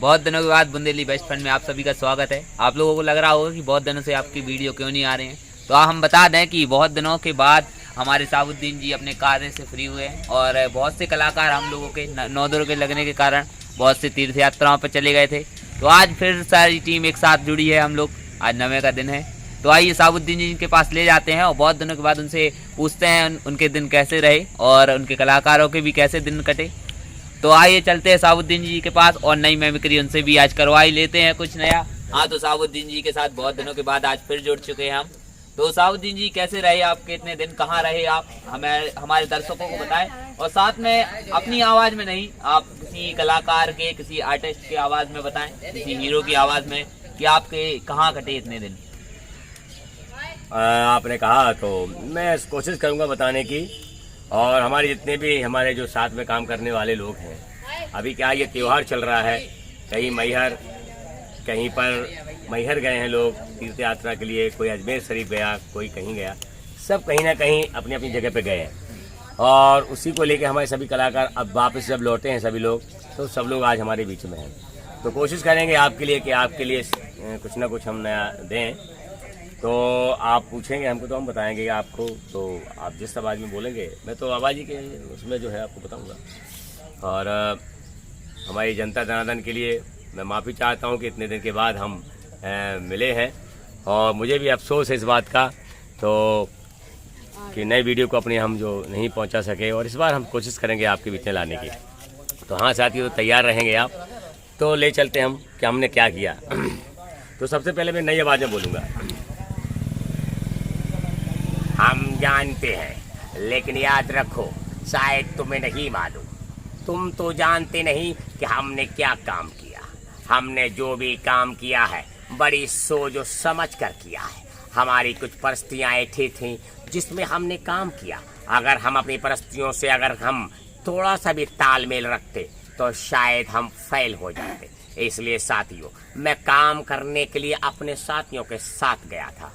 बहुत दिनों के बाद बुंदेली बेस्ट फ्रेंड में आप सभी का स्वागत है। आप लोगों को लग रहा होगा कि बहुत दिनों से आपकी वीडियो क्यों नहीं आ रहे हैं, तो हम बता दें कि बहुत दिनों के बाद हमारे साबुद्दीन जी अपने कार्य से फ्री हुए हैं और बहुत से कलाकार हम लोगों के नौदरों के लगने के कारण बहुत से तीर्थ यात्राओं पर चले गए थे। तो आज फिर सारी टीम एक साथ जुड़ी है, हम लोग आज 9वें का दिन है। तो आइए साबुद्दीन जी के पास ले जाते हैं और बहुत दिनों के बाद उनसे पूछते हैं उनके दिन कैसे रहे और उनके कलाकारों के भी कैसे दिन कटे। तो आइए चलते हैं साबुद्दीन जी के पास और नई मिमिक्री उनसे भी आज करवा ही लेते हैं कुछ नया। हाँ, तो साबुद्दीन जी के साथ बहुत दिनों के बाद आज फिर जुड़ चुके हैं हम। तो साबुद्दीन जी कैसे रहे आप, कितने दिन कहाँ रहे आप, हमारे दर्शकों को बताएं और साथ में अपनी आवाज़ में नहीं, आप किसी कलाकार के किसी आर्टिस्ट की आवाज़ में बताएं, किसी हीरो की आवाज़ में कि आपके कहाँ कटे इतने दिन। आपने कहा तो मैं कोशिश करूंगा बताने की। और हमारे जितने भी हमारे जो साथ में काम करने वाले लोग हैं, अभी क्या ये त्यौहार चल रहा है, कहीं मैहर, कहीं पर मैहर गए हैं लोग तीर्थ यात्रा के लिए, कोई अजमेर शरीफ गया, कोई कहीं गया, सब कहीं ना कहीं अपनी अपनी जगह पे गए हैं। और उसी को लेके हमारे सभी कलाकार अब वापस जब लौटे हैं सभी लोग, तो सब लोग आज हमारे बीच में हैं। तो कोशिश करेंगे आपके लिए कि आपके लिए कुछ ना कुछ हम नया दें। तो आप पूछेंगे हमको तो हम बताएंगे आपको, तो आप जिस आवाज़ में बोलेंगे मैं तो आवाज़ ही के उसमें जो है आपको बताऊंगा। और हमारी जनता जनार्दन के लिए मैं माफ़ी चाहता हूं कि इतने दिन के बाद हम मिले हैं और मुझे भी अफसोस है इस बात का, तो कि नई वीडियो को अपने हम जो नहीं पहुंचा सके, और इस बार हम कोशिश करेंगे आपके बीच में लाने की। तो हाँ साथियों, तो तैयार रहेंगे आप, तो ले चलते हम कि हमने क्या किया। तो सबसे पहले मैं नई आवाज़ में बोलूँगा। हम जानते हैं, लेकिन याद रखो शायद तुम्हें नहीं मालूम, तुम तो जानते नहीं कि हमने क्या काम किया। हमने जो भी काम किया है बड़ी सोच और समझ कर किया है। हमारी कुछ परिस्थितियाँ ऐसी थीं जिसमें हमने काम किया। अगर हम अपनी परिस्थितियों से अगर हम थोड़ा सा भी तालमेल रखते तो शायद हम फेल हो जाते। इसलिए साथियों, मैं काम करने के लिए अपने साथियों के साथ गया था,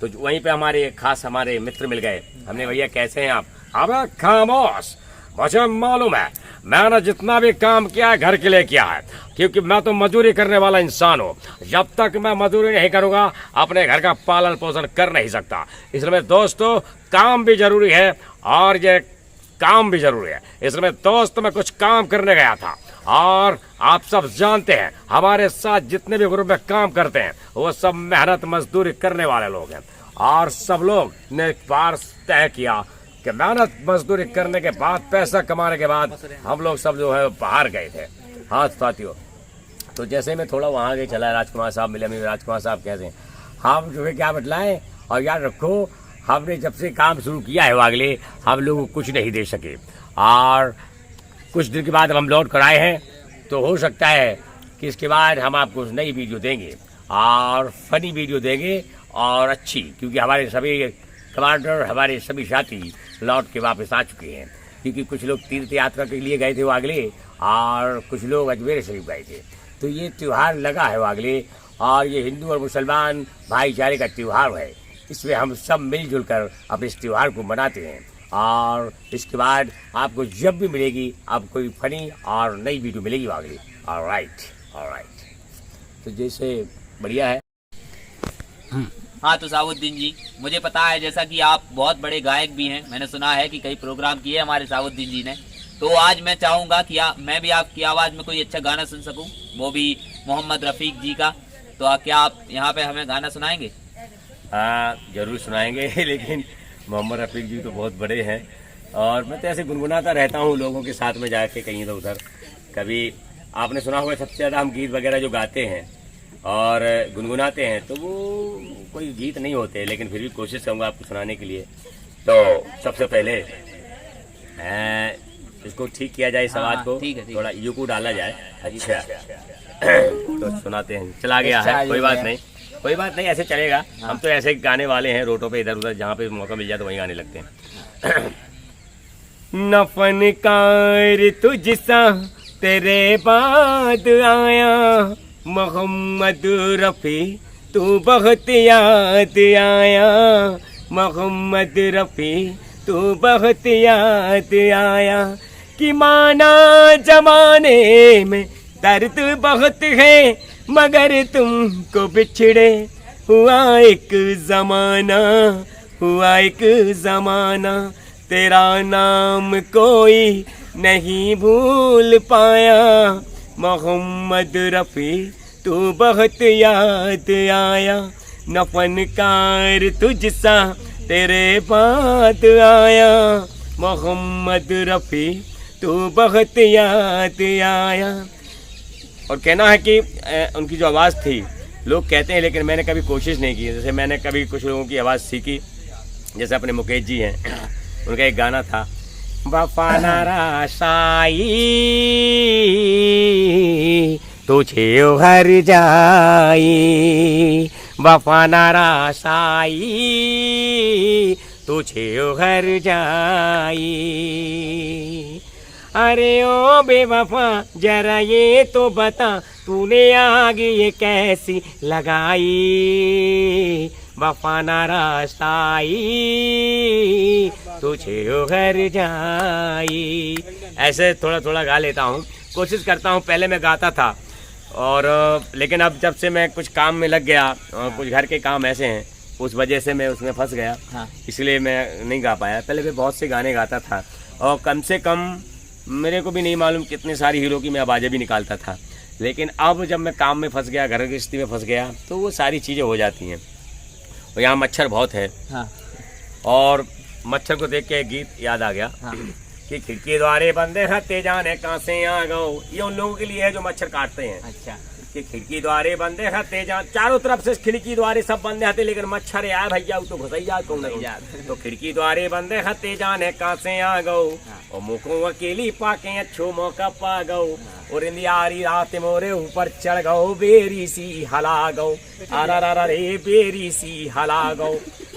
तो वहीं पे हमारे खास हमारे मित्र मिल गए। हमने, भैया कैसे हैं आप? अबे खामोश, मुझे मालूम है मैंने जितना भी काम किया है घर के लिए किया है, क्योंकि मैं तो मजदूरी करने वाला इंसान हूँ। जब तक मैं मजदूरी नहीं करूँगा अपने घर का पालन पोषण कर नहीं सकता। इसलिए दोस्तों, काम भी जरूरी है और ये काम भी जरूरी है। इसलिए दोस्त मैं कुछ काम करने गया था, और आप सब जानते हैं हमारे साथ जितने भी ग्रुप में काम करते हैं वो सब मेहनत मजदूरी करने वाले लोग हैं। और सब लोग ने एक बार तय किया कि मेहनत मजदूरी करने के बाद, पैसा कमाने के बाद हम लोग सब जो है बाहर गए थे। हाँ साथियों, तो जैसे मैं थोड़ा वहाँ गए चला, राजकुमार साहब मिले। मेरे राजकुमार साहब कैसे हैं? हम जो है क्या बतलाएं, और याद रखो हमने जब से काम शुरू किया है वागले हम लोग को कुछ नहीं दे सके, और कुछ दिन के बाद हम लौट कर आए हैं। तो हो सकता है कि इसके बाद हम आपको नई वीडियो देंगे और फनी वीडियो देंगे और अच्छी, क्योंकि हमारे सभी कमांडर, हमारे सभी साथी लौट के वापस आ चुके हैं। क्योंकि कुछ लोग तीर्थ यात्रा के लिए गए थे वागले और कुछ लोग अजमेर शरीफ गए थे। तो ये त्यौहार लगा है वागले, और ये हिंदू और मुसलमान भाईचारे का त्यौहार है। इसमें हम सब मिलजुल कर अपने इस त्यौहार को मनाते हैं। और इसके बाद आपको जब भी मिलेगी आपको कोई फनी और नई वीडियो मिलेगी वागले। ऑलराइट, तो जैसे बढ़िया है। हाँ, तो साबुद्दीन जी, मुझे पता है जैसा कि आप बहुत बड़े गायक भी हैं, मैंने सुना है कि कई प्रोग्राम किए हमारे साबुद्दीन जी ने। तो आज मैं चाहूँगा कि मैं भी आपकी आवाज़ में कोई अच्छा गाना सुन सकूँ, वो भी मोहम्मद रफ़ीक जी का। तो क्या आप यहाँ पे हमें गाना सुनाएंगे? हाँ जरूर सुनाएंगे, लेकिन मोहम्मद रफ़ीक जी तो बहुत बड़े हैं और मैं तो ऐसे गुनगुनाता रहता हूँ लोगों के साथ में जाके कहीं इधर उधर। कभी आपने सुना होगा सबसे ज़्यादा हम गीत वगैरह जो गाते हैं और गुनगुनाते हैं तो वो कोई गीत नहीं होते, लेकिन फिर भी कोशिश करूँगा आपको सुनाने के लिए। तो सबसे पहले इसको ठीक किया जाए, इस आवाज़ को थोड़ा यू को डाला जाए। अच्छा तो सुनाते हैं, चला गया है, कोई बात नहीं, ऐसे चलेगा। हम तो ऐसे गाने वाले हैं, रोडों पे इधर उधर जहाँ पे मौका मिल जाए तो वहीं गाने लगते हैं। न फनकार तुझसा तेरे बाद आया, मोहम्मद रफ़ी तू बहुत याद आया, मोहम्मद रफ़ी तू बहुत याद आया। कि माना जमाने में दर्द बहुत है मगर तुमको बिछड़े, हुआ एक ज़माना, हुआ एक ज़माना, तेरा नाम कोई नहीं भूल पाया, मोहम्मद रफ़ी तू बहुत याद आया, न फनकार तुझसा तेरे बाद आया, मोहम्मद रफ़ी तू बहुत याद आया। और कहना है कि उनकी जो आवाज़ थी लोग कहते हैं, लेकिन मैंने कभी कोशिश नहीं की। जैसे मैंने कभी कुछ लोगों की आवाज़ सीखी, जैसे अपने मुकेश जी हैं, उनका एक गाना था, वफा राशाई तुझे हर जाई, वफा राशाई तुझे हर जाई, अरे ओ बेवफा जरा ये तो बता तूने आग ये कैसी लगाई, वफा राशाई तुझे घर जाई। ऐसे थोड़ा थोड़ा गा लेता हूँ, कोशिश करता हूँ। पहले मैं गाता था और लेकिन अब जब से मैं कुछ काम में लग गया, कुछ घर के काम ऐसे हैं उस वजह से मैं उसमें फंस गया। हाँ। इसलिए मैं नहीं गा पाया। पहले मैं बहुत से गाने गाता था और कम से कम मेरे को भी नहीं मालूम कितनी सारी हीरो की मैं आवाज़ें भी निकालता था, लेकिन अब जब मैं काम में फंस गया, घर गृहस्थी में फंस गया, तो वो सारी चीज़ें हो जाती हैं। और यहाँ मच्छर बहुत है। हाँ। और मच्छर को देख के एक गीत याद आ गया। हाँ। कि खिड़की द्वारे बंदे हते जाने कहाँ से आ गओ, ये उन लोगों के लिए है जो मच्छर काटते हैं। अच्छा। कि खिड़की द्वारे बंदे हते जा, चारों तरफ से खिड़की द्वारे सब बंदे हते, लेकिन मच्छर यार भैया तो घुस ही जात कौन नहीं। तो खिड़की द्वारे बंदे हते जाने कहाँ से आ गओ, और मुखों अकेली पाके अच्छो मौका पा गओ, और इंदियारी रात मोरे ऊपर चढ़ गओ, बेरी सी हला गओ, आरा रे बेरी सी हला गओ,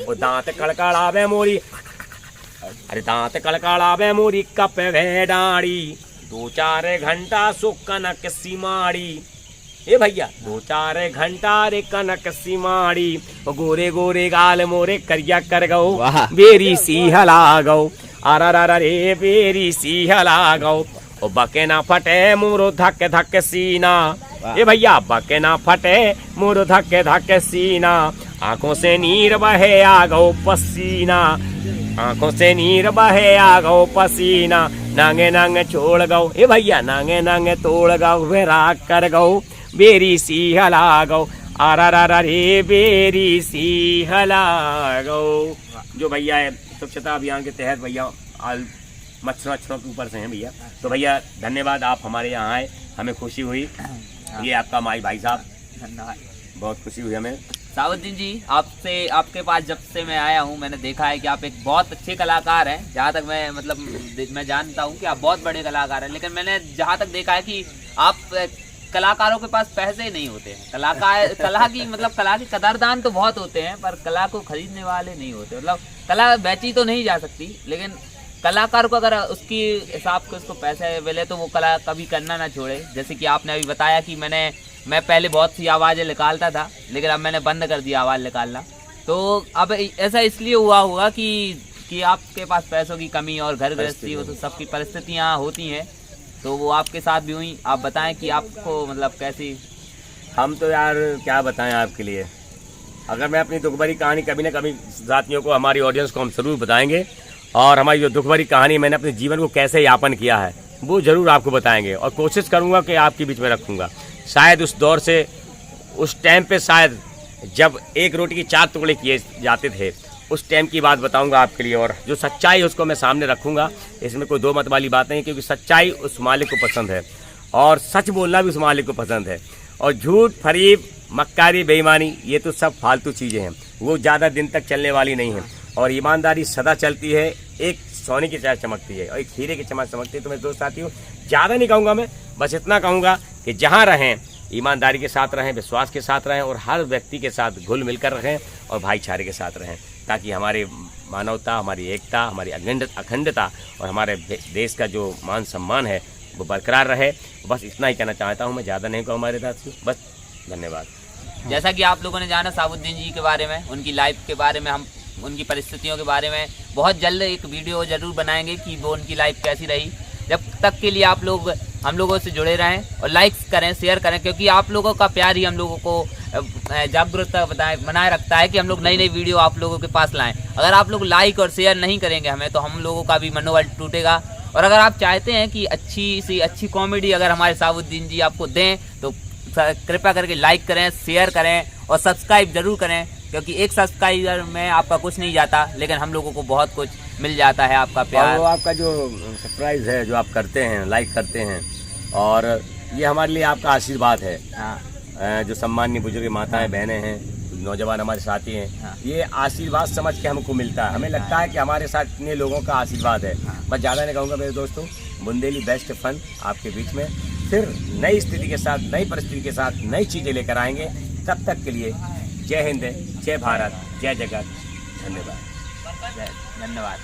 और दांत कड़कड़ावे मोरी, अरे दांत कड़कड़ावे मोरी कप वे डाड़ी, 2-4 घंटा सो कनक सिमाड़ी, ए भैया 2-4 घंटा रे कनक सिमाड़ी, गोरे गोरे गाल मोरे करिया कर गओ, बेरी सी हला गओ, आरा रे बेरी सी हला गओ, ओ बके ना फटे मोरो धक धक सीना, ए भैया बके ना फटे मोरो धक धक सीना, आंखों से नीर बहे आ गओ पसीना, आंखों से नीर बहे आ गओ पसीना, नांगे नांगे छोड़ गओ, ए भैया नांगे नांगे तोड़ गओ, वेरा कर गओ, बेरी सी हला गओ, आरा रे बेरी सी हला गओ। जो भैया है स्वच्छता अभियान के तहत भैया मच्छरों के ऊपर से हैं भैया। तो भैया धन्यवाद, आप हमारे यहाँ आए, हमें खुशी हुई। ये आपका माई भाई साहब, धन्यवाद, बहुत खुशी हुई हमें। साबुद्दीन जी, आपसे आपके पास जब से मैं आया हूँ मैंने देखा है कि आप एक बहुत अच्छे कलाकार हैं। जहाँ तक मैं मैं जानता हूँ कि आप बहुत बड़े कलाकार हैं, लेकिन मैंने जहाँ तक देखा है कि आप कलाकारों के पास पैसे नहीं होते हैं। कला की कदरदान तो बहुत होते हैं, पर कला को खरीदने वाले नहीं होते। मतलब कला बेची तो नहीं जा सकती, लेकिन कलाकार को अगर उसकी हिसाब के उसको पैसे मिले तो वो कला कभी करना ना छोड़े। जैसे कि आपने अभी बताया कि मैं पहले बहुत सी आवाज़ें निकालता था, लेकिन अब मैंने बंद कर दिया आवाज़ निकालना। तो अब ऐसा इसलिए हुआ होगा कि आपके पास पैसों की कमी और घर गृहस्थी हो, तो सबकी परिस्थितियाँ होती हैं, तो वो आपके साथ भी हुई। आप बताएं कि आपको मतलब कैसी। हम तो यार क्या बताएं आपके लिए, अगर मैं अपनी दुख भरी कहानी कभी ना कभी साथियों को, हमारी ऑडियंस को हम ज़रूर बताएंगे, और हमारी जो दुख भरी कहानी मैंने अपने जीवन को कैसे यापन किया है वो ज़रूर आपको बताएंगे, और कोशिश करूँगा कि आपके बीच में रखूँगा। शायद उस दौर से, उस टाइम पे शायद जब एक रोटी की 4 टुकड़े किए जाते थे, उस टाइम की बात बताऊंगा आपके लिए, और जो सच्चाई है उसको मैं सामने रखूंगा। इसमें कोई दो मत वाली बात नहीं, क्योंकि सच्चाई उस मालिक को पसंद है, और सच बोलना भी उस मालिक को पसंद है। और झूठ, फरेब, मक्कारी, बेईमानी, ये तो सब फालतू चीज़ें हैं, वो ज़्यादा दिन तक चलने वाली नहीं हैं। और ईमानदारी सदा चलती है, एक सोने की चाय चमकती है और एक हीरे की चमक चमकती है। तो मेरे दोस्त साथियों, ज़्यादा नहीं कहूँगा मैं, बस इतना कहूँगा कि जहाँ रहें ईमानदारी के साथ रहें, विश्वास के साथ रहें, और हर व्यक्ति के साथ घुल मिलकर रहें, और भाईचारे के साथ रहें, ताकि हमारी मानवता, हमारी एकता, हमारी अखंडता और हमारे देश का जो मान सम्मान है वो बरकरार रहे। बस इतना ही कहना चाहता हूँ मैं, ज़्यादा नहीं कहूँ हमारे साथियों, बस धन्यवाद। जैसा कि आप लोगों ने जाना साबुद्दीन जी के बारे में, उनकी लाइफ के बारे में, हम उनकी परिस्थितियों के बारे में बहुत जल्द एक वीडियो ज़रूर बनाएंगे कि वो उनकी लाइफ कैसी रही। जब तक के लिए आप लोग हम लोगों से जुड़े रहें और लाइक्स करें, शेयर करें, क्योंकि आप लोगों का प्यार ही हम लोगों को जागरूकता बनाए रखता है कि हम लोग नई नई वीडियो आप लोगों के पास लाएं। अगर आप लोग लाइक और शेयर नहीं करेंगे हमें, तो हम लोगों का भी मनोबल टूटेगा। और अगर आप चाहते हैं कि अच्छी कॉमेडी अगर हमारे साबुद्दीन जी आपको दें, तो कृपया करके लाइक करें, शेयर करें और सब्सक्राइब जरूर करें, क्योंकि एक सब्सक्राइबर में आपका कुछ नहीं जाता, लेकिन हम लोगों को बहुत कुछ मिल जाता है आपका प्यार। और वो आपका जो सरप्राइज है, जो आप करते हैं, लाइक करते हैं, और ये हमारे लिए आपका आशीर्वाद है। हाँ। जो सम्माननीय बुजुर्ग माताएं, बहनें हैं, नौजवान हमारे साथी हैं, हाँ। ये आशीर्वाद समझ के हमको मिलता है। हमें लगता है कि हमारे साथ इतने लोगों का आशीर्वाद है। बस ज़्यादा नहीं कहूँगा मेरे दोस्तों, बुंदेली बेस्ट फन आपके बीच में फिर नई स्थिति के साथ, नई परिस्थिति के साथ नई चीज़ें लेकर आएंगे। तब तक के लिए जय हिंद, जय भारत, जय जगत, धन्यवाद। धन्यवाद।